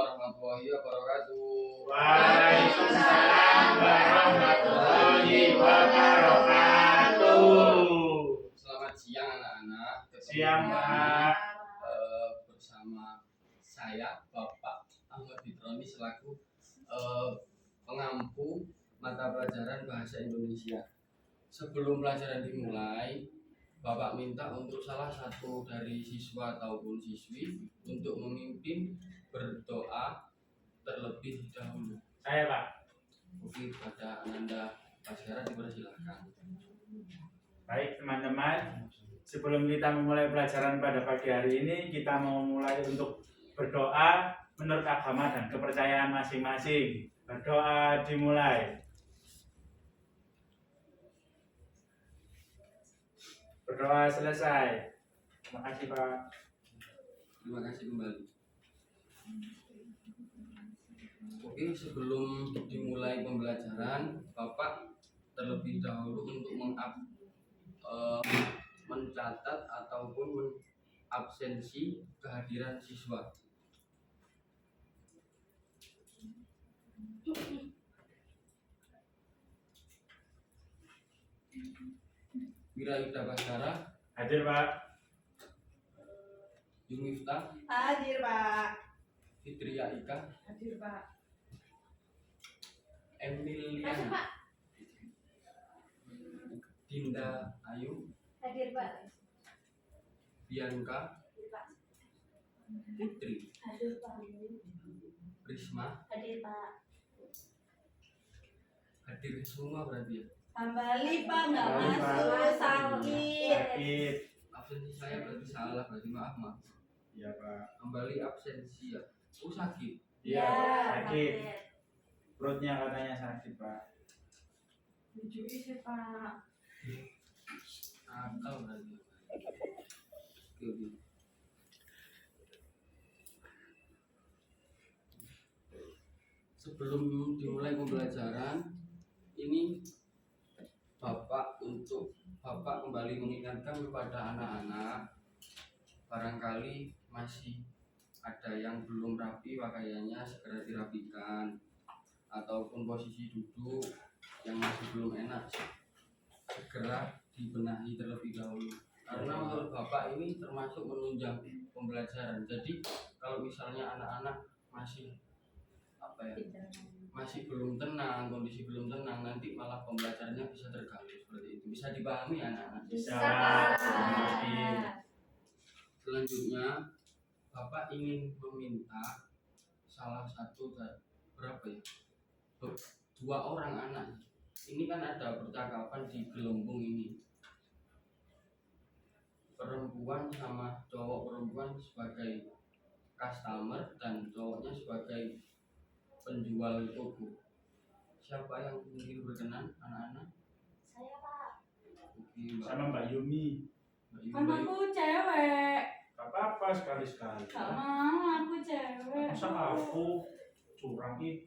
warahmatullahi wabarakatuh. Waalaikumsalam warahmatullahi wabarakatuh. Selamat siang anak-anak. Siang, Pak. Bersama saya Bapak Ahmad Fitroni selaku pengampu mata pelajaran bahasa Indonesia. Sebelum pelajaran dimulai, Bapak minta untuk salah satu dari siswa ataupun siswi untuk memimpin berdoa terlebih dahulu. Saya, Pak. Oke, pada Ananda Baskara dipersilakan. Baik, teman-teman. Sebelum kita memulai pelajaran pada pagi hari ini, kita mau mulai untuk berdoa menurut agama dan kepercayaan masing-masing. Berdoa dimulai. Berdoa selesai. Terima kasih, Pak. Terima kasih kembali. Oke, sebelum dimulai pembelajaran, Bapak terlebih dahulu untuk mencatat ataupun mengabsensi kehadiran siswa. Wirayuda Baskara, Hadir, Pak. Yunifta, Hadir, Pak. Fitria Ika, Hadir, Pak. Emiliana, Pak. Dinda Ayu, Hadir, Pak. Bianca, Hadir, Pak. Putri, Hadir, Pak. Prisma, Hadir, Pak. hadir semua berarti ya. Kembali, Pak. Nggak Kembali, Pak. masuk. Sakit. Sakit. Absensi saya berarti salah, berarti maaf. Iya, Pak. Kembali absensi ya. Oh, sakit. Iya, sakit. Perutnya katanya sakit, Pak. Lucu sih, Pak. Akal berarti. Oke. Sebelum dimulai pembelajaran, ini Bapak kembali mengingatkan kepada anak-anak, barangkali masih ada yang belum rapi pakaiannya segera dirapikan, ataupun posisi duduk yang masih belum enak segera dibenahi terlebih dahulu. Karena menurut Bapak ini termasuk menunjang pembelajaran. Jadi kalau misalnya anak-anak masih masih belum tenang, kondisi belum tenang, nanti malah pembelajarannya bisa terganggu seperti itu. Bisa dipahami anak-anak? Bisa. Selanjutnya Bapak ingin meminta salah satu dua orang anak. Ini kan ada percakapan di gelembung ini. Perempuan sama cowok, perempuan sebagai customer dan cowoknya sebagai penjual toko. Siapa yang ingin berkenan, anak-anak? Saya, Pak. Oke, Mbak. Sama Mbak Yumi. Mbak Yumi. Kan aku cewek. Gak apa-apa sekali-sekali. Gak mau, aku cewek. Masa aku curang nih?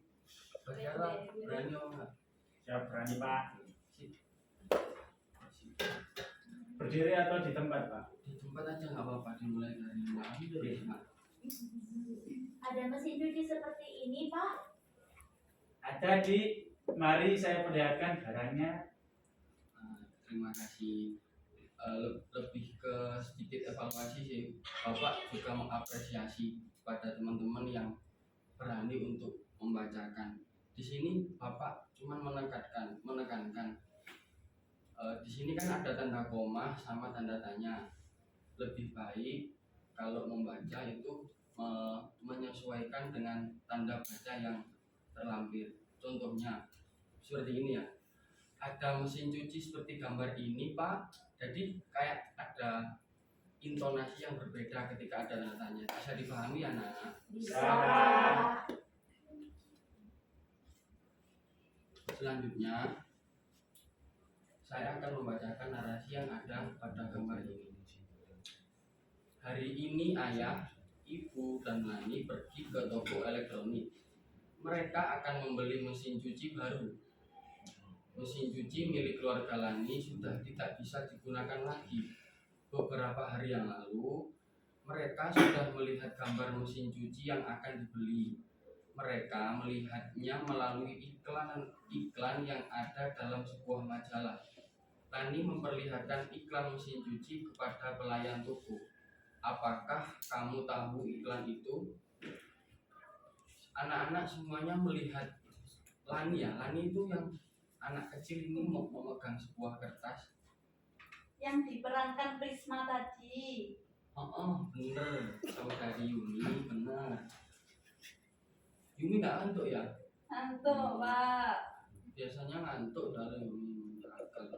Baskara berani apa enggak? Siap, berani, Pak. Sip. Berdiri atau di tempat, Pak? Di tempat aja nggak apa-apa, dimulai dari Mbak. Ada mesin cuci seperti ini, Pak? Ada di, mari saya perlihatkan barangnya. Terima kasih. Lebih ke sedikit evaluasi sih, Bapak juga mengapresiasi pada teman-teman yang berani untuk membacakan. Di sini Bapak cuma menekankan. Di sini kan ada tanda koma sama tanda tanya. Lebih baik kalau membaca itu menyesuaikan dengan tanda baca yang terlampir. Contohnya seperti ini ya. Ada mesin cuci seperti gambar ini, Pak. Jadi kayak ada intonasi yang berbeda ketika ada tanda tanya. Bisa dipahami ya, Nak? Bisa, Pak. Selanjutnya saya akan membacakan narasi yang ada pada gambar ini. Hari ini ayah, ibu, dan Lani pergi ke toko elektronik. Mereka akan membeli mesin cuci baru. Mesin cuci milik keluarga Lani sudah tidak bisa digunakan lagi. Beberapa hari yang lalu, Mereka sudah melihat gambar mesin cuci yang akan dibeli. Mereka melihatnya melalui iklan yang ada dalam sebuah majalah. Lani memperlihatkan iklan mesin cuci kepada pelayan toko. Apakah kamu tahu iklan itu? Anak-anak semuanya melihat Lani ya. Lani itu yang anak kecil ini memegang sebuah kertas. Yang diperankan Prisma tadi. Bener. Saudari Yuni, bener. Yuni nggak ngantuk ya? Ngantuk, Pak. Biasanya ngantuk dari Yuni. Akal.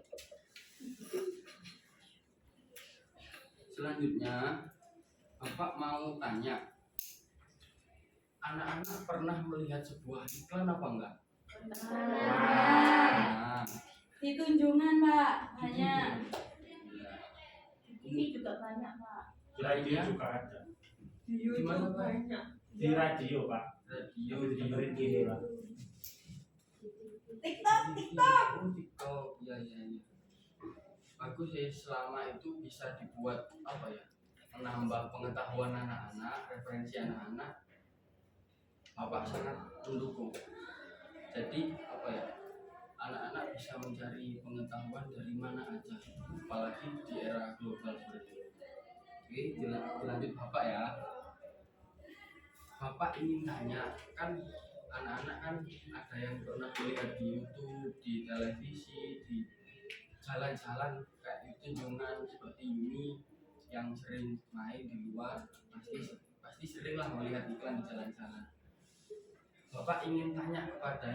Selanjutnya, Bapak mau tanya, anak-anak pernah melihat sebuah iklan apa enggak? Nah, Di Tunjungan, Pak. Banyak. ya. Ini juga banyak, Pak. Di radio juga ada. Di YouTube Gimana, Pak? banyak. Di radio Pak. Radio Dengerin gini Pak. TikTok. Oh, TikTok, ya. Bagus ya, selama itu bisa dibuat apa ya? Menambah pengetahuan anak-anak, referensi anak-anak. Bapak sangat mendukung. Jadi apa ya? Anak-anak bisa mencari pengetahuan dari mana aja, apalagi di era global seperti ini. Oke, dilanjut Bapak ya. Bapak ingin tanya, kan anak-anak kan ada yang pernah melihat di YouTube, di televisi, di jalan-jalan kayak di Tunjungan seperti ini yang sering main di luar, pasti sering lah melihat iklan di jalan-jalan. Bapak ingin tanya kepada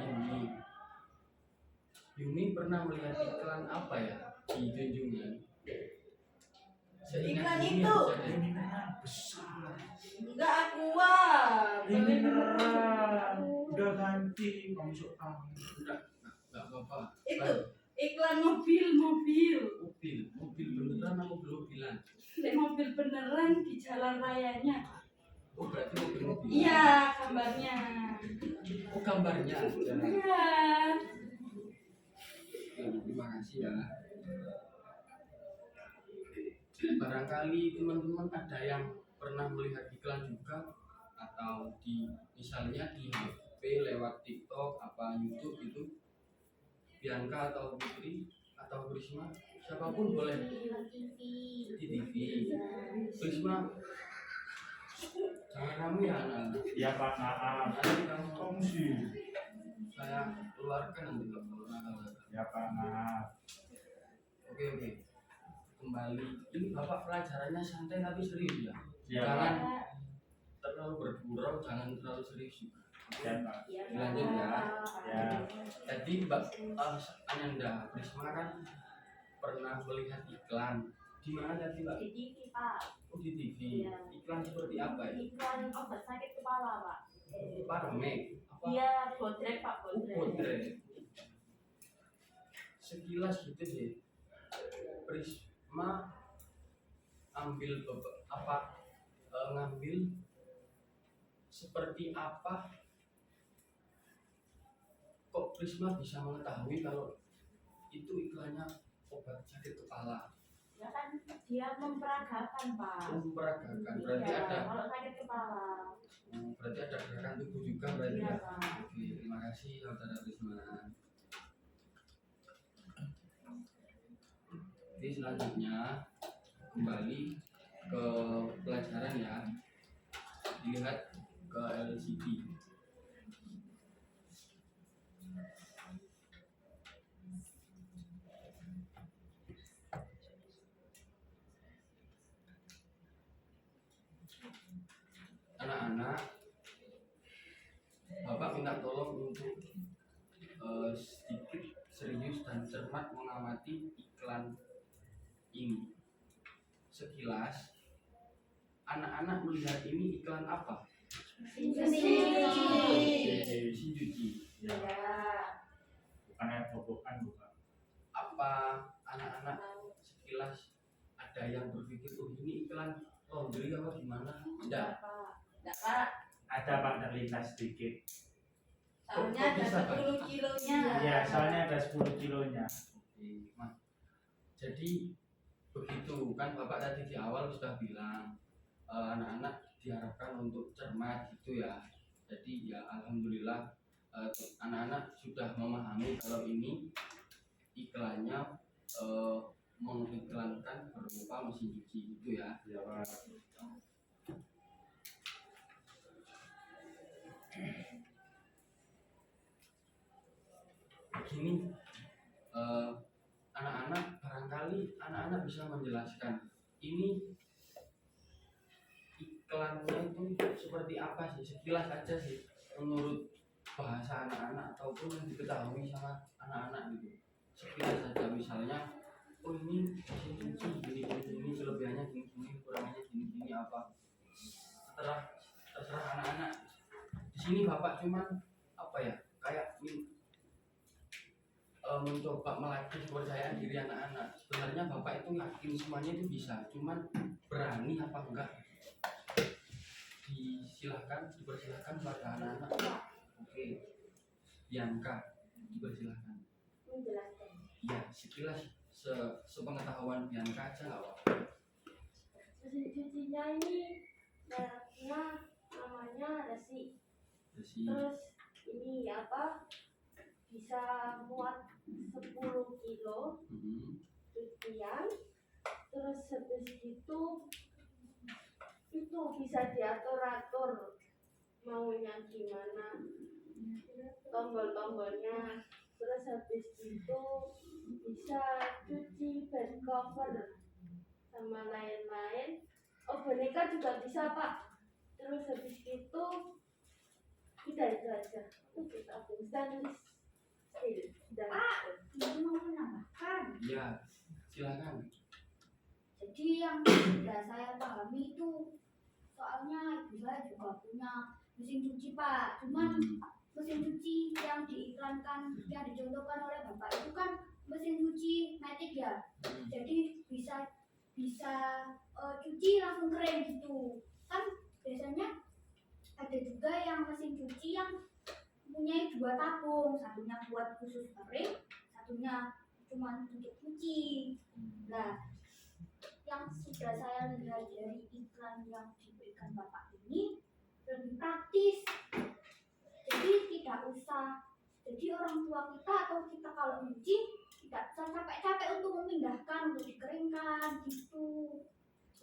Yuni pernah melihat iklan apa ya di Tunjungan? Iklan Yuni itu. apa saja? Ini beneran besar. Enggak aqua. Ini beneran. Udah ganti masuk tahu. Enggak apa-apa. Itu iklan mobil. Mobil beneran apa mobilan? Mobil beneran di jalan rayanya. Oh, berarti mobil. Iya, gambarnya. Oh, gambarnya. Iya. Terima kasih ya. Barangkali teman-teman ada yang pernah melihat iklan juga atau misalnya di HP lewat TikTok apa YouTube itu, Bianca atau Putri atau Prisma, siapapun boleh di TV. Prisma, jangan kamu ya anak. Ya Pak, maaf. Nanti kamu Kongsi. saya keluarkan nanti kalau nakal. Ya Pak, maaf. Oke. Kembali, ini Bapak pelajarannya santai tapi serius ya. Ya Jangan Pak. terlalu bergurau, jangan terlalu serius juga. Ya Pak. Dilanjut ya. Ya. Jadi Mbak Ananda Prisma kan pernah melihat iklan di mana tadi Mbak? Di TV, Pak. Oh, di TV. Iya. Iklan seperti apa ya? Iklan obat sakit kepala, Pak. Paramek apa? Iya, Bodrek, Pak, Bodrek. Bodrek. Sekilas gitu deh. Prisma ngambil seperti apa? Kok Prisma bisa mengetahui kalau itu iklannya obat sakit kepala? Ya kan dia memperagakan, Pak. Memperagakan, berarti Iya, ada. kalau sakit kepala. Berarti ada gerakan tubuh juga berarti Iya, ya. Pak. Oke, terima kasih saudara Prisma. Oke, selanjutnya kembali ke pelajaran ya. Dilihat ke LCD. Anak-anak, Bapak minta tolong untuk sedikit serius dan cermat mengamati iklan ini. Sekilas, anak-anak melihat ini iklan apa? Mesin Mesin cuci. Iya. Bukan air kobokan bukan. Apa anak-anak sekilas ada yang berpikir, oh ini iklan laundry apa gimana? Tidak. Enggak, Pak. Ada Pak, terlintas sedikit. Soalnya Kok ada bisa, Pak? 10 kilonya. Iya, soalnya ada 10 kilonya. Oke, Mas. Jadi begitu kan Bapak tadi di awal sudah bilang anak-anak diharapkan untuk cermat gitu ya. Jadi ya alhamdulillah anak-anak sudah memahami kalau ini iklannya eh, mengiklankan berupa mesin cuci gitu ya. Ya Pak. Gini, anak-anak barangkali anak-anak bisa menjelaskan ini iklannya itu seperti apa sih, sekilas aja sih menurut bahasa anak-anak ataupun yang diketahui sama anak-anak gitu, sekilas saja. Misalnya oh ini mesin cuci gini kelebihannya gini kurangannya gini apa, terserah anak-anak. Di sini bapak cuman apa ya, kayak mencoba melatih kepercayaan diri anak-anak. Sebenarnya bapak itu yakin semuanya itu bisa, cuman berani apa enggak dipersilahkan pada anak-anak. Oke, Bianca dipersilahkan. Menjelaskan. Iya, sekilas sepengetahuan Bianca aja nggak apa-apa. Mesin cucinya ini mereknya namanya Resi. Jadi Terus ini apa? Bisa muat 10 kilo cucian. Terus habis itu bisa diatur-atur maunya gimana, tombol-tombolnya. Terus habis itu bisa cuci bed cover sama lain-lain. Oh, boneka juga bisa Pak. Terus habis itu udah itu aja. Itu tabung stainless steel. Ini mau menambahkan. iya, silakan. Jadi yang sudah saya pahami itu, soalnya ibu saya juga punya mesin cuci Pak. Cuman mesin cuci yang diiklankan, yang dicontohkan oleh Bapak itu kan mesin cuci matic ya. Jadi bisa cuci langsung kering gitu. Kan biasanya ada juga yang mesin cuci yang mempunyai 2 tabung, satunya buat khusus kering, satunya cuma untuk cuci. Nah, yang sudah saya lihat dari iklan yang diberikan Bapak ini lebih praktis. Jadi tidak usah, jadi orang tua kita atau kita kalau nyuci tidak usah capek-capek untuk memindahkan, untuk dikeringkan gitu.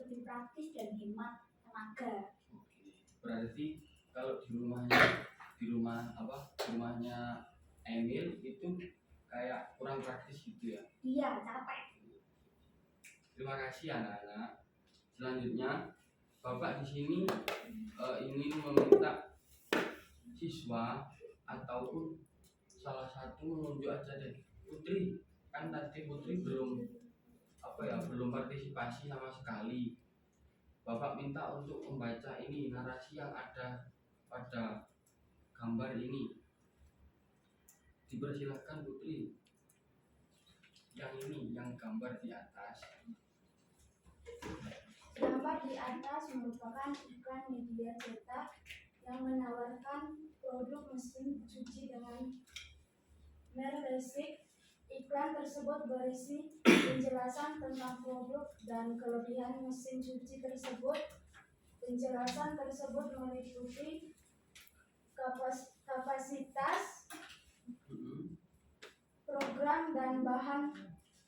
Lebih praktis dan hemat tenaga. Oke, berarti kalau di rumahnya Emil itu kayak kurang praktis gitu ya. Iya, capek. Terima kasih anak-anak. Selanjutnya bapak di sini ingin meminta siswa ataupun salah satu menunjuk aja deh. Putri, kan tadi Putri belum partisipasi sama sekali. Bapak minta untuk membaca ini narasi yang ada pada gambar ini. Dipersilahkan Putri. Yang ini, yang gambar di atas. Gambar di atas merupakan iklan media cetak yang menawarkan produk mesin cuci dengan merek Resik. Iklan tersebut berisi penjelasan tentang produk dan kelebihan mesin cuci tersebut. Penjelasan tersebut meliputi kapasitas, program, dan bahan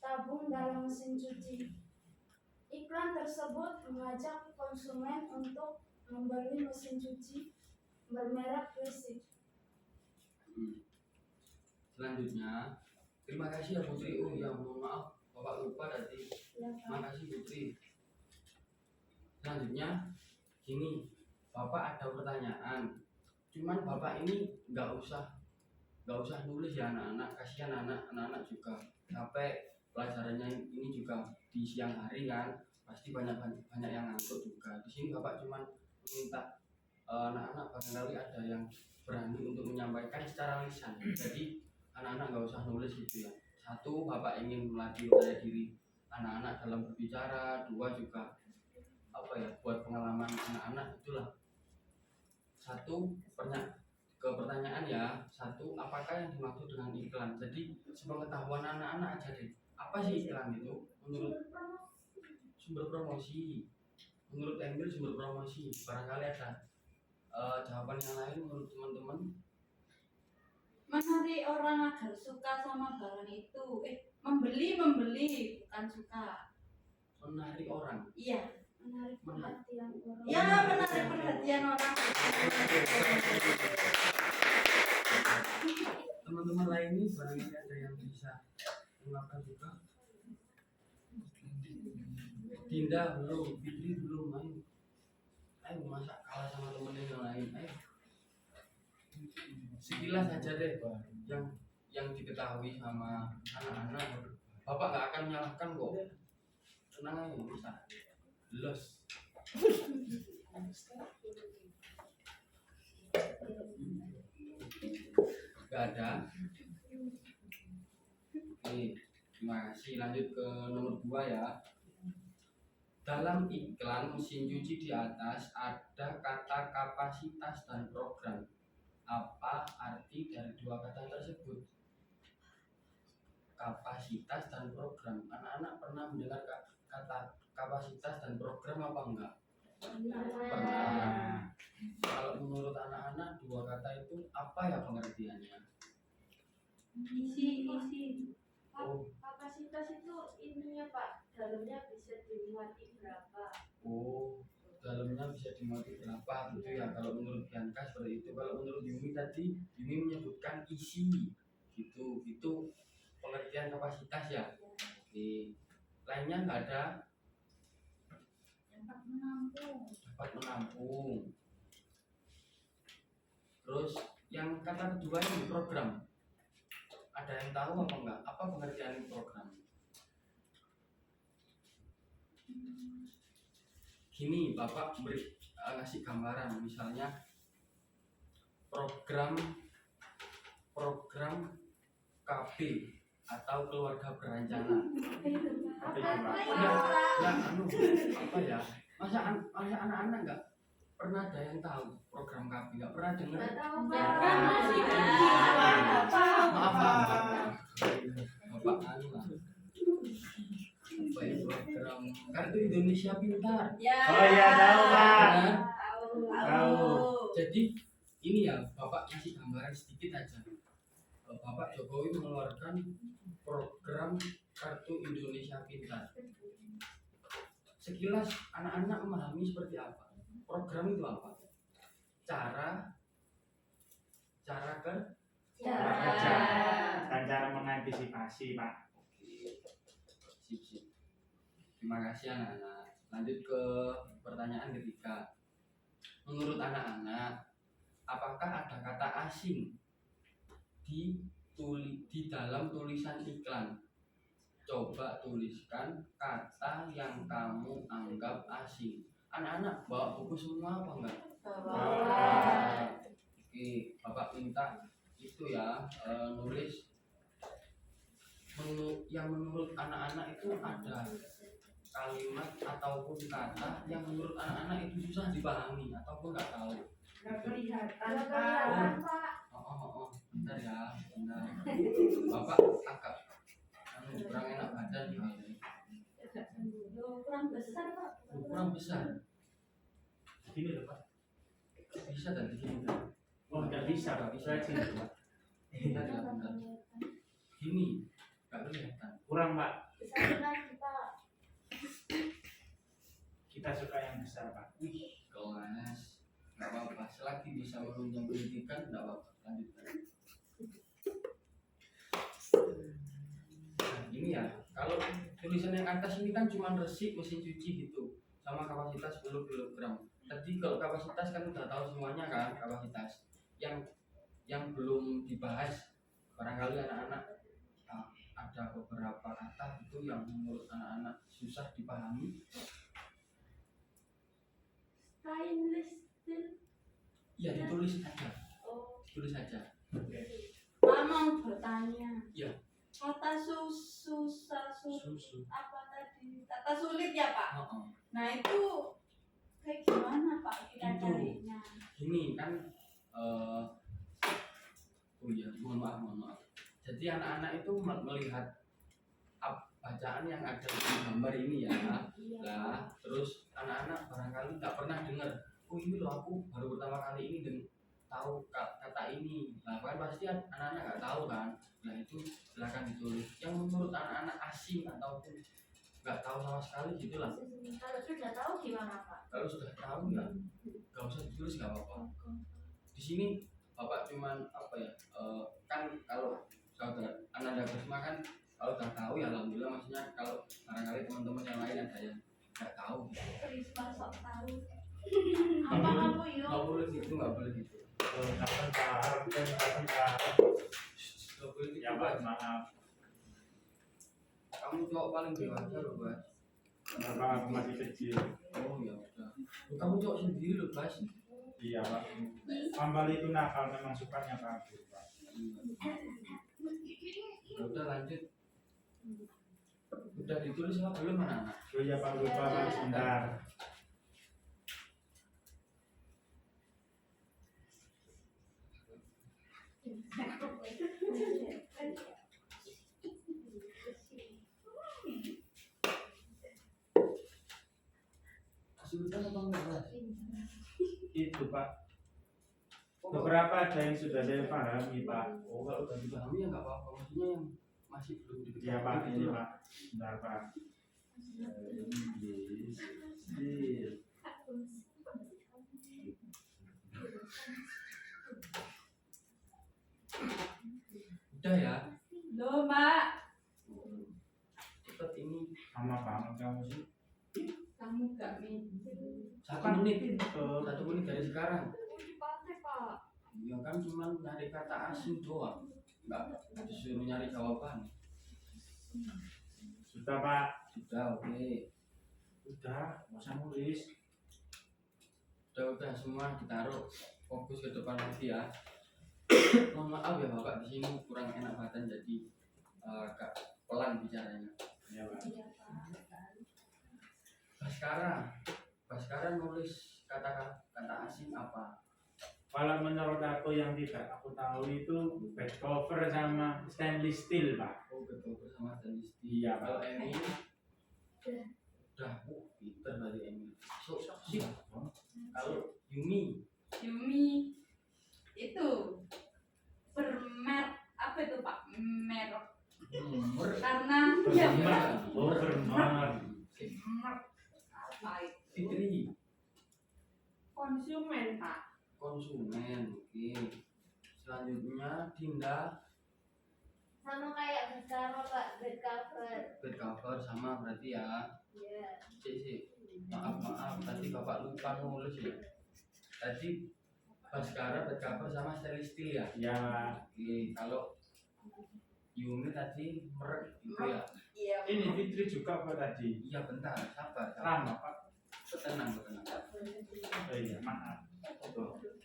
tabung dalam mesin cuci. Iklan tersebut mengajak konsumen untuk membeli mesin cuci bermerek Resik. Selanjutnya, terima kasih ya Putri. Oh ya, mohon maaf, Bapak lupa tadi. Ya, Terima kasih Putri. Selanjutnya, gini, Bapak ada pertanyaan. Cuman Bapak ini nggak usah nulis ya anak-anak. Kasihan anak-anak juga capek pelajarannya ini juga di siang hari kan. Pasti banyak yang ngantuk juga. Di sini Bapak cuman minta anak-anak barangkali ada yang berani untuk menyampaikan secara lisan. Jadi anak-anak nggak usah nulis gitu ya. Satu, Bapak ingin melatih percaya diri anak-anak dalam berbicara. Dua, juga buat pengalaman anak-anak itulah. Satu, pertanyaan ya. Satu, apakah yang dimaksud dengan iklan? Jadi sepengetahuan anak-anak aja deh. Apa sih iklan itu? Menurut sumber promosi. menurut Emil sumber promosi, barangkali ada jawaban yang lain menurut teman-teman. Menarik orang agar suka sama barang itu. Membeli bukan suka. Menarik orang. Iya. Menarik perhatian orang. Ya, menarik perhatian orang. Teman-teman lain ini barangkali ada yang bisa mengungkapkan juga. Dinda belum, Fitri belum, ayo masa kalah sama temen yang lain, ayo. Sekilas aja deh yang diketahui sama anak-anak. Bapak nggak akan menyalahkan kok. Tenang aja, bisa. Los. Gak ada. Oke, terima kasih. Lanjut ke nomor 2 ya. Dalam iklan mesin cuci di atas ada kata kapasitas dan program. Apa arti dari dua kata tersebut? Kapasitas dan program. Anak-anak pernah mendengar kata kapasitas dan program apa enggak? Pernah. Kalau menurut anak-anak dua kata itu apa ya pengertiannya? Isi. Oh, Kapasitas itu ininya Pak, dalamnya bisa dimuati berapa? oh, dalamnya bisa dimuati berapa gitu ya. Kalau menurut Bianca seperti itu. Kalau menurut Yumi tadi, Yumi menyebutkan isi gitu. Itu pengertian kapasitas ya. Oke. Lainnya nggak ada. Dapat menampung. Terus yang kata kedua ini program. Ada yang tahu apa enggak? Apa pengertian program? Gini, Bapak ngasih gambaran, misalnya program KB atau keluarga berencana. Apa ya? Masa anak-anak enggak pernah ada yang tahu program KB, enggak pernah dengar? Nggak tahu Ya Pak. kan masih Maaf. Bapak anu lah. Apa ini program Kartu Indonesia Pintar? Ya. Oh iya, tahu Pak. Benar? Tahu. Jadi ini ya Bapak kasih gambaran sedikit aja. Bapak Jokowi mengeluarkan program Kartu Indonesia Pintar. Sekilas anak-anak memahami seperti apa? Program itu apa? Cara Kerja dan cara mengantisipasi Pak. Oke, sip. Terima kasih anak-anak. Lanjut ke pertanyaan ketiga. Menurut anak-anak, apakah ada kata asing di dalam tulisan iklan? Coba tuliskan kata yang kamu anggap asing. Anak-anak bawa buku semua apa enggak? Oke, Bapak minta itu ya nulis yang menurut anak-anak itu ada kalimat ataupun kata yang menurut anak-anak itu susah dipahami ataupun nggak tahu. Nggak kelihatan Pak. Oh, bentar ya, bentar. Bapak agak kurang enak badan nih. Kurang besar Pak. Kurang besar. Gini loh Pak. Bisa tadi gini. Oh nggak bisa Pak, bisa sini Pak. Bentar ya, bentar. Gini, nggak kelihatan. Kurang Pak. Besar lagi Pak. Kita suka yang besar Pak. Wih, kelas. Nggak apa-apa, selagi bisa menunjang pendidikan, nggak apa-apa. Lanjutkan. Nah, ini ya, kalau tulisan yang atas ini kan cuma resik mesin cuci gitu, sama kapasitas 10 kg. Tadi kalau kapasitas kan udah tahu semuanya kan, kapasitas. Yang belum dibahas, barangkali anak-anak ada beberapa kata itu yang menurut anak-anak susah dipahami. Stainless steel. Ya ditulis aja, Oh, tulis aja. Pak mau bertanya. Iya. Kata susah Susu. apa tadi? Kata sulit ya Pak. Oh. Nah itu kayak gimana Pak kita Itu. carinya? Gini kan, oh iya, mohon maaf. Jadi anak-anak itu melihat bacaan yang ada di gambar ini ya. Lah terus anak-anak barangkali nggak pernah dengar, oh ini loh aku baru pertama kali ini tahu kata ini. Nah kan pasti anak-anak nggak tahu kan. Nah itu silakan ditulis yang menurut anak-anak asing ataupun nggak tahu sama sekali gitulah. Kalau sudah tahu gimana Pak? Kalau sudah tahu ya nggak usah ditulis, nggak apa-apa. Di sini bapak cuman apa ya, kan kalau saudara Ananda Kusma kan kalau udah tahu ya alhamdulillah, maksudnya kalau barangkali teman-teman yang lain ada yang nggak tahu gitu. Risma sok tahu. Nggak Apa boleh- kamu yuk? nggak boleh gitu, nggak boleh gitu. Kapan Pak? Nggak boleh gitu Ya Pak, Bas. maaf. Kamu cowok paling dewasa loh Bas. Kenapa aku masih kecil? Oh ya udah. Kamu cowok sendiri loh Bas. Iya Pak. Kambal itu nakal, memang sukanya kabur Pak. Ya udah lanjut. Udah ditulis apa belum anak-anak? Oh iya Pak, lupa Pak, sebentar. Kesulitan apa enggak Bas? Itu Pak. Beberapa ada yang sudah saya pahami Pak. Oh kalau udah dipahami ya nggak apa-apa. Maksudnya yang masih belum diketahui. Iya Pak, gitu ini loh. Pak. Sebentar Pak. Sip. Udah ya. Loh Mbak, Cepet ini Lama banget kamu sih. kamu gak nih? 1 menit. Pinter. 1 menit dari sekarang. Dipakai Pak. Ya kan cuma nyari kata asing doang. Nggak disuruh nyari jawaban. Sudah Pak. Sudah oke. Udah, nggak usah nulis. Udah semua ditaruh, fokus ke depan lagi ya. Mohon maaf ya Bapak, di sini kurang enak badan jadi agak pelan bicaranya. Ya Pak. Baskara nulis kata asing apa? Kalau menurut aku yang tidak aku tahu itu back cover sama stainless steel Pak. Oh betul bersama dan Iya, Kalau Pak. Emil udah, pinter dari Emil. So, sip. Kalau Yumi, Yumi itu bermerek apa itu Pak? Merek karena ya Oh, bermer. merek apa itu? Fitri, Konsumen Pak. konsumen. Oke. Selanjutnya Dinda, Sama kayak bersama Pak, bercover. bed cover sama berarti ya. Iya. Sih. Maaf tadi Bapak lupa nulis ya. Tadi Baskara bed cover sama stainless steel ya. Ya, Oke, kalau Yumi tadi merek gitu ya. Iya. ini Fitri juga Pak tadi. Iya bentar, sabar. Lama Pak. Tenang. Oh iya, maaf.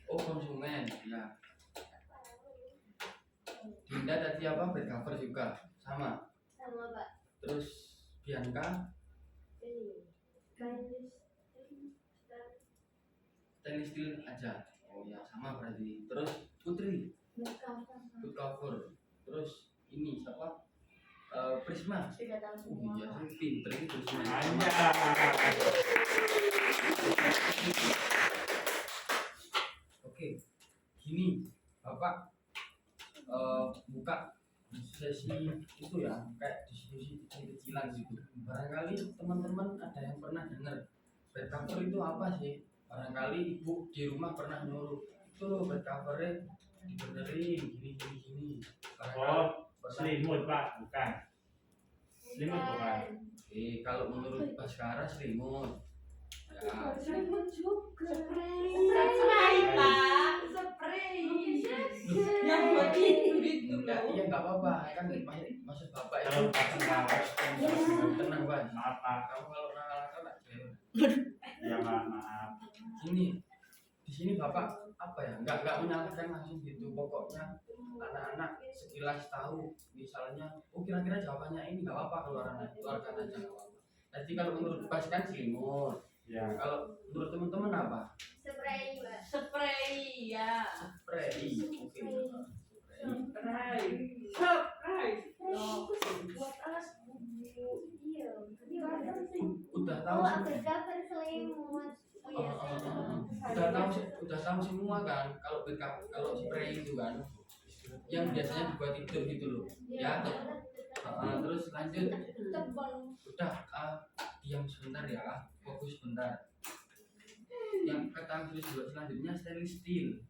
Oh konsumen, ya. Dinda tadi apa? Bed cover juga, sama. Sama Pak. Terus Bianca, Ini. Stainless stainless steel aja. Oh ya sama berarti. Terus Putri, bercover. bed cover. Terus ini siapa? Prisma. Sudah tahu Oh semua. iya, pinter ini Prisma. Hanya. Oke, gini Bapak buka sesi itu ya, kayak diskusi kecil-kecilan gitu. Barangkali teman-teman ada yang pernah dengar bed cover itu apa sih? Barangkali ibu di rumah pernah nyuruh itu loh bed covernya dibenerin gini. Barangkali Oh, pernah. selimut Pak, bukan. Selimut bukan. Oke, kalau menurut Baskara selimut. Ya, Selimut juga. Spray Pak, spray. Yang buat itu enggak, loh. iya nggak apa-apa kan maksud bapak itu Kalau Pak tenang. tenang Bang. Maaf Pak. Kamu kalau nakal nggak boleh. Ya Pak, maaf. Gini, di sini bapak apa ya nggak menyalahkan langsung gitu, pokoknya anak-anak sekilas tahu misalnya oh kira-kira jawabannya ini nggak apa-apa keluarkan aja nggak apa-apa. Jadi kalau menurut Bas kan selimut, Ya. kalau menurut teman-teman apa? Spray Pak. Spray ya. Spray. Oke. Spray. Spray. Spray. Spray buat alas bumbu. udah tahu semua kan kalau kalau spray itu kan yang biasanya dibuat tidur gitu loh ya. Terus lanjut, Tebal. udah diam sebentar ya, fokus sebentar. Yang kata Chris buat selanjutnya stainless steel.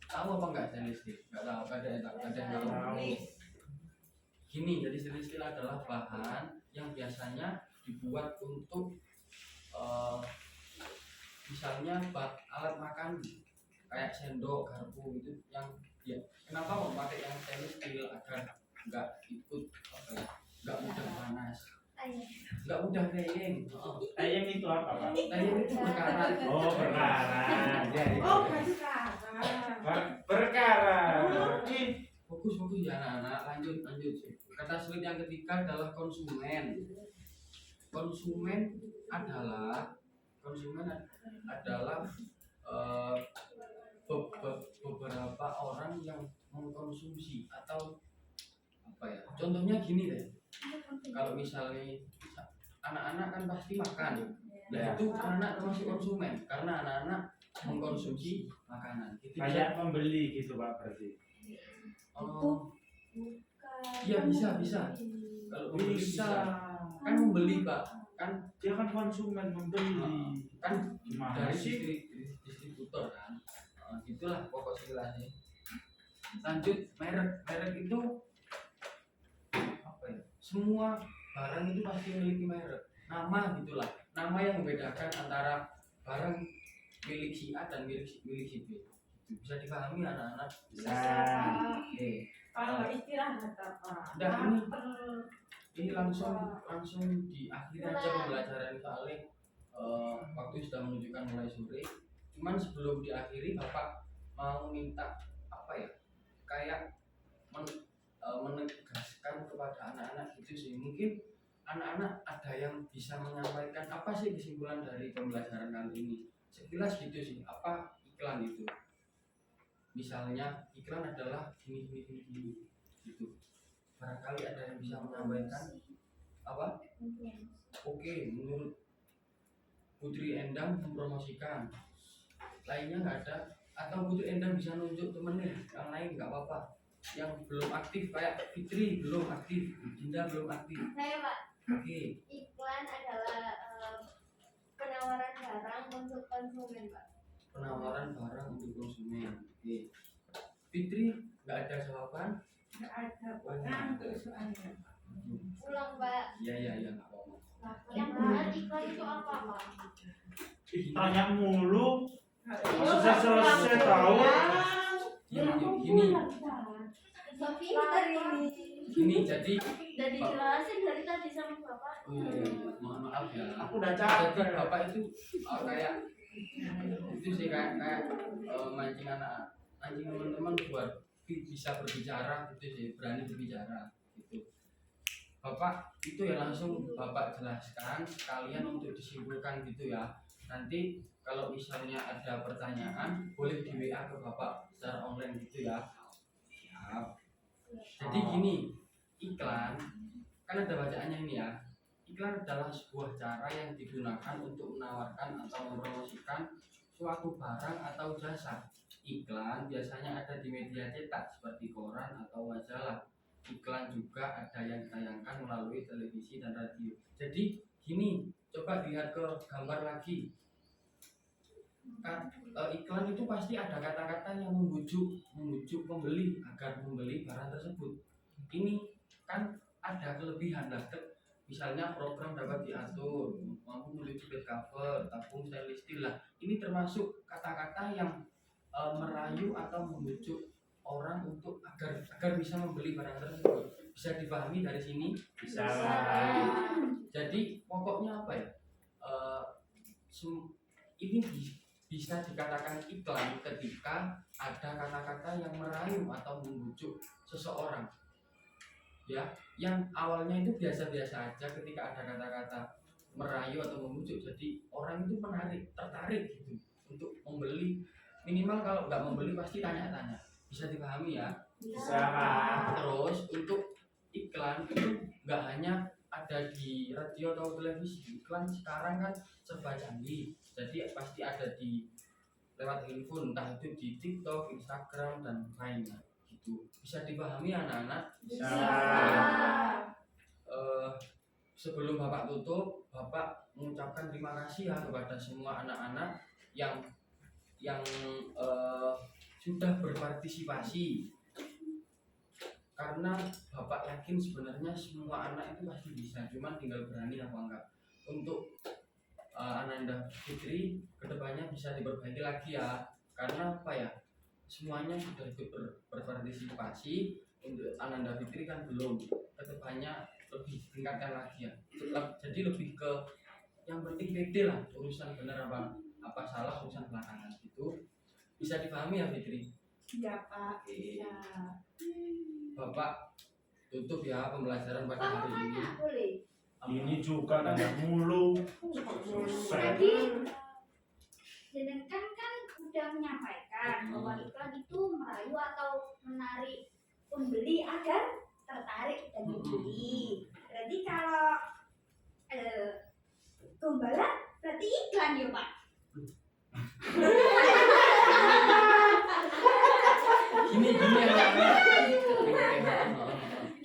Tahu apa enggak stainless steel? Enggak tahu, ada yang tahu. Gini, jadi stainless steel adalah bahan yang biasanya dibuat untuk misalnya alat makan kayak sendok, garpu itu yang ya. Kenapa mau pakai yang stainless steel agar nggak ikut nggak mudah panas, nggak mudah kering. Ayam itu apa, Pak? Ayam itu berkarat. Oh, berkarat. Ya, ya. Oh, sekarang. Berkarat. Fokus ya anak-anak. Lanjut. Kata sulit yang ketiga adalah konsumen. Konsumen adalah beberapa orang yang mengkonsumsi atau apa ya? Contohnya gini deh. Kalau misalnya anak-anak kan pasti makan. Nah, itu anak termasuk konsumen karena anak-anak mengkonsumsi makanan. Gitu. Kayak pembeli gitu, Pak, berarti. Oh, iya bisa. Kalau membeli Bisa. kan membeli Pak, kan Dia kan konsumen membeli. kan Gimana dari sih? distributor kan. Gitulah pokok istilahnya. Lanjut, merek itu apa ya? Semua barang itu pasti memiliki merek. Nama gitulah. Nama yang membedakan antara barang milik si A dan milik si B. Itu bisa dipahami anak-anak. Bisa. Oke. Kalau istirahat apa? Udah ini langsung di akhir aja pembelajaran soalnya waktu sudah menunjukkan mulai sore. Cuman sebelum diakhiri Bapak mau minta apa ya, kayak menegaskan kepada anak-anak gitu sih. Mungkin anak-anak ada yang bisa menyampaikan apa sih kesimpulan dari pembelajaran kali ini. Sekilas gitu sih, apa iklan itu. Misalnya iklan adalah gini gitu. Barangkali ada yang bisa menyampaikan apa? Oke, menurut Putri Endang mempromosikan, lainnya nggak ada, atau Putri Endang bisa nunjuk temennya, yang lain nggak apa-apa. Yang belum aktif kayak Fitri belum aktif, Dinda belum aktif. Saya Pak, Oke, iklan adalah penawaran barang untuk konsumen Pak. penawaran barang untuk konsumen. Oke, Fitri nggak ada jawaban. Nggak ada. Ngantuk soalnya. Ulang Pak. Iya nggak apa-apa. Yang benar iklan itu apa Pak? Tanya mulu. Selesai tahu. Gini, Pintar ini. jadi Udah dijelasin dari tadi sama Bapak. oh iya, maaf ya. Aku udah Jadi capek. bapak itu kayak itu sih kayak mancing teman-teman buat bisa berbicara gitu sih, berani berbicara gitu. Bapak itu ya langsung Bapak jelaskan sekalian untuk disimpulkan gitu ya. Nanti kalau misalnya ada pertanyaan boleh di WA ke Bapak secara online gitu ya. Siap. Jadi gini, iklan kan ada bacaannya ini ya. Iklan adalah sebuah cara yang digunakan untuk menawarkan atau mempromosikan suatu barang atau jasa. Iklan biasanya ada di media cetak seperti koran atau majalah. Iklan juga ada yang ditayangkan melalui televisi dan radio. Jadi gini, coba lihat ke gambar lagi. Iklan itu pasti ada kata-kata yang membujuk pembeli agar membeli barang tersebut. Ini kan ada kelebihan lah. Misalnya program dapat diatur, mampu memiliki bed cover, tabung stainless steel lah. Ini termasuk kata-kata yang merayu atau membujuk orang untuk agar bisa membeli barang tersebut. Bisa dipahami dari sini? Bisa. Jadi pokoknya apa ya? Ini bisa dikatakan iklan ketika ada kata-kata yang merayu atau membujuk seseorang. Ya, yang awalnya itu biasa-biasa aja, ketika ada kata-kata merayu atau membujuk, jadi orang itu tertarik gitu untuk membeli. Minimal kalau nggak membeli pasti tanya-tanya. Bisa dipahami ya? Bisa. Terus untuk iklan itu nggak hanya ada di radio atau televisi. Iklan sekarang kan serba canggih, jadi pasti ada di lewat handphone, entah itu di TikTok, Instagram dan lainnya gitu. Bisa dipahami anak-anak? Bisa. Sebelum Bapak tutup, Bapak mengucapkan terima kasih ya kepada semua anak-anak yang sudah berpartisipasi, karena Bapak yakin sebenarnya semua anak itu pasti bisa, cuman tinggal berani apa enggak. Untuk Ananda Fitri kedepannya bisa diperbaiki lagi ya, karena apa ya, semuanya sudah ikut berpartisipasi. Untuk Ananda Fitri kan belum, kedepannya lebih tingkatkan lagi ya. Jadi lebih ke yang penting pede lah, urusan benar apa salah urusan belakangan itu. Bisa dipahami ya Fitri? Iya Pak, Oke. bisa. Bapak tutup ya pembelajaran pada hari ini. Boleh. Ini juga nanya mulu. Tadi jenengan kan udah menyampaikan bahwa iklan itu merayu atau menarik pembeli agar tertarik dan membeli. Berarti kalau gombalan berarti iklan ya Pak? Gini anak-anak.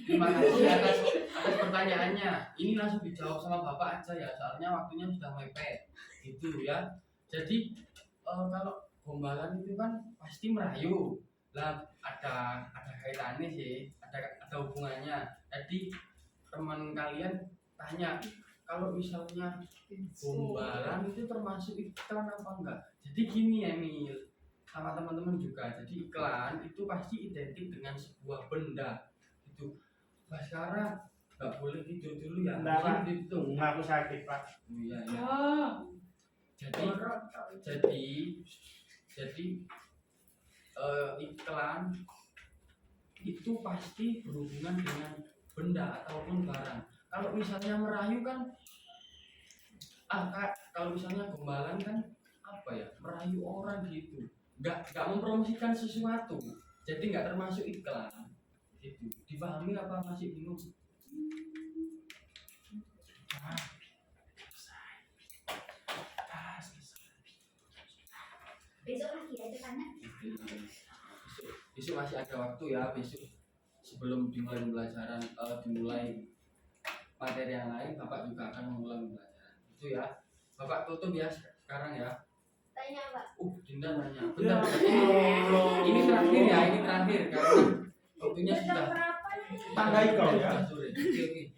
Terima kasih atas pertanyaannya. Ini langsung dijawab sama Bapak aja ya, soalnya waktunya sudah mepet. Gitu ya. Jadi kalau gombalan itu kan pasti merayu. Lah ada kaitannya sih, ada hubungannya. Tadi teman kalian tanya, kalau misalnya gombalan itu termasuk iklan apa enggak? Jadi gini ya Mil, sama teman-teman juga. Jadi iklan itu pasti identik dengan sebuah benda. Itu Baskara nggak boleh tidur dulu ya. Enggak, Pak. Gitu. Aku sakit, Pak. Oh, iya, iya. Oh, Jadi iklan itu pasti berhubungan dengan benda ataupun barang. Kalau misalnya merayu kan, kalau misalnya gombalan kan apa ya, merayu orang gitu, nggak mempromosikan sesuatu, jadi nggak termasuk iklan. Gitu. Dipahami apa masih bingung? Besok lagi aja tanya. Besok masih ada waktu ya, besok sebelum dimulai pembelajaran, dimulai materi yang lain, Bapak juga akan memulai pembelajaran. Itu ya. Bapak tutup ya sekarang ya. Tanya Pak. Dinda nanya. Bentar. Ini terakhir ya, ini terakhir karena waktunya sudah Berapa nih? Tanggai kau ya. sudah sore. Oke.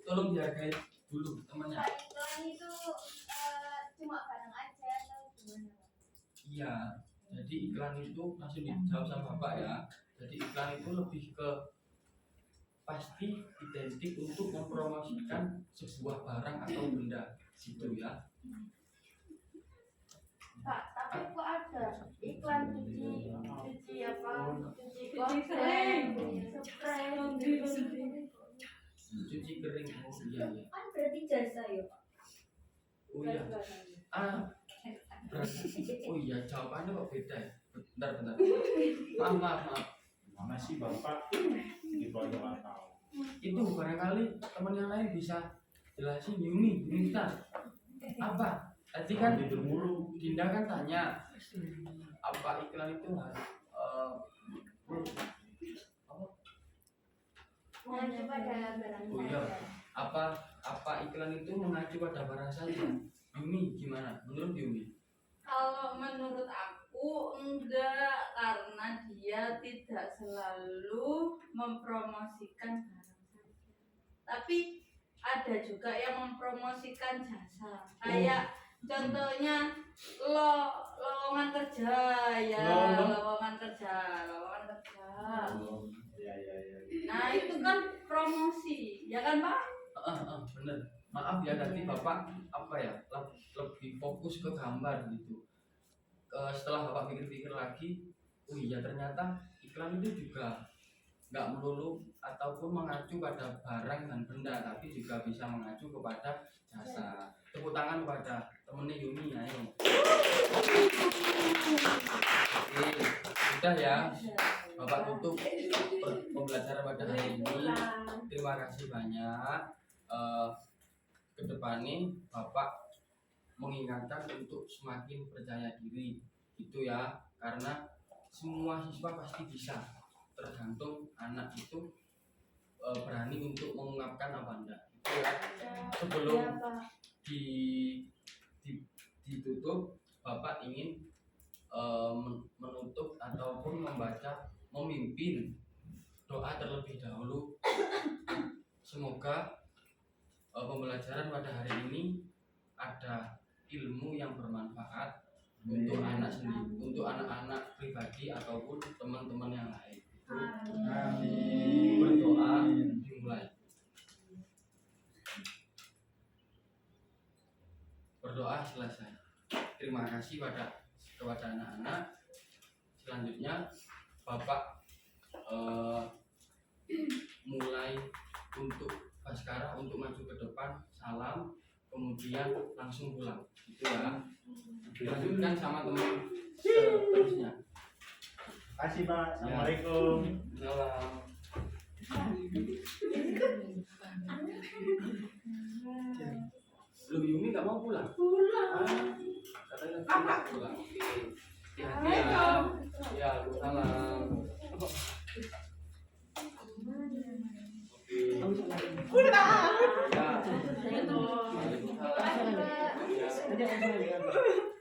Tolong dihargai dulu temannya. Pak, iklan itu cuma barang aja atau gimana Pak? Iya. Jadi iklan itu langsung dijawab sama Bapak ya. Jadi iklan itu lebih ke pasti identik untuk mempromosikan sebuah barang atau benda gitu ya. Pak, tapi kok ada iklan cuci apa? Cuci Cuci konsep, kering. spray, Cuci kering. Oh iya ya. Kan berarti jasa ya Pak? Oh iya. Oh iya, jawabannya kok beda ya. Bentar. Maaf. Mana sih Bapak? Gitu aja nggak tahu. Itu barangkali teman yang lain bisa jelasin. Yuni minta apa? Tadi kan Tidur mulu. Dinda kan tanya apa iklan itu harus mengacu pada barang Oh iya. saja. apa iklan itu mengacu pada barang saja. Yuni gimana? Menurut Yuni? kalau menurut aku enggak, karena dia tidak selalu mempromosikan barang saja. Tapi ada juga yang mempromosikan jasa. Kayak contohnya lowongan kerja ya, lowongan kerja. Oh, iya. Nah, itu kan promosi, ya kan, Pak? Bener. Maaf ya tadi Bapak lebih fokus ke gambar gitu. Setelah Bapak pikir-pikir lagi, oh iya ternyata iklan itu juga nggak melulu ataupun mengacu pada barang dan benda, tapi juga bisa mengacu kepada jasa. Tepuk tangan kepada temennya Yuni, ayo. Oke, sudah ya. Bapak tutup pembelajaran pada hari ini. Terima kasih banyak. Kedepannya Bapak mengingatkan untuk semakin percaya diri Itu ya, karena semua siswa pasti bisa, tergantung anak itu berani untuk mengungkapkan apa enggak. Itu ya. Sebelum Ya, Pak. ditutup, Bapak ingin menutup ataupun memimpin doa terlebih dahulu. Semoga pembelajaran pada hari ini ada ilmu yang bermanfaat untuk anak sendiri, untuk anak-anak pribadi ataupun teman-teman yang lain. Berdoa dimulai. Berdoa selesai. Terima kasih kepada anak-anak. Selanjutnya Bapak mulai untuk Baskara untuk maju ke depan, salam, kemudian langsung pulang. Itu ya. Dilanjutkan sama teman seterusnya. Terima kasih Pak. Assalamualaikum. Salam. Lu Yumi nggak mau pulang? Katanya tidak pulang. Oke. Hati-hati ya. Ya, salam. Oke. Ya. Waalaikumsalam. Ya.